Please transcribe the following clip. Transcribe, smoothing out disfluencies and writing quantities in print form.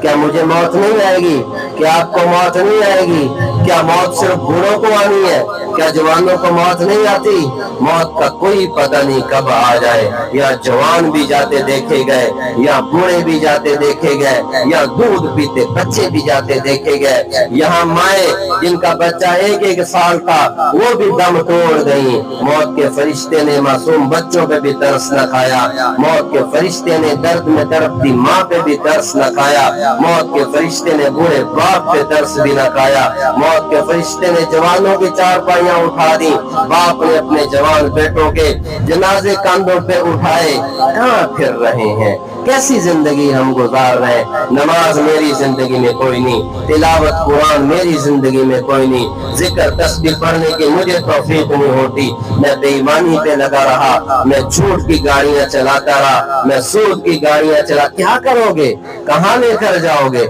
کیا مجھے موت نہیں آئے گی؟ کیا آپ کو موت نہیں آئے گی؟ کیا موت صرف بوڑھوں کو آنی ہے؟ کیا جوانوں کو موت نہیں آتی؟ موت کا کوئی پتہ نہیں کب آ جائے، یا جوان بھی جاتے دیکھے گئے، یا بوڑھے بھی جاتے دیکھے گئے، یا دودھ پیتے بچے بھی جاتے دیکھے گئے۔ یہاں مائیں جن کا بچہ 1 کا وہ بھی دم توڑ گئیں۔ موت کے فرشتے نے معصوم بچوں پہ بھی ترس نہ کھایا، موت کے فرشتے نے درد میں تڑپتی ماں پہ بھی ترس نہ کھایا، موت کے فرشتے نے بوڑھے باپ پہ ترس بھی نہ کھایا، موت کے فرشتے نے جوانوں کی چارپائیاں اٹھا دی، باپ نے اپنے جوان بیٹوں کے جنازے کاندھوں پہ اٹھائے۔ کہاں پھر رہے ہیں؟ کیسی زندگی ہم گزار رہے ہیں؟ نماز میری زندگی میں کوئی نہیں، تلاوت قرآن میری زندگی میں کوئی نہیں، ذکر تسبیح پڑھنے کی مجھے توفیق نہیں ہوتی، میں بے ایمانی پہ لگا رہا، میں جھوٹ کی گاڑیاں چلاتا رہا، میں سود کی گاڑیاں چلا۔ کیا کرو گے؟ کہاں لے کر جاؤ گے؟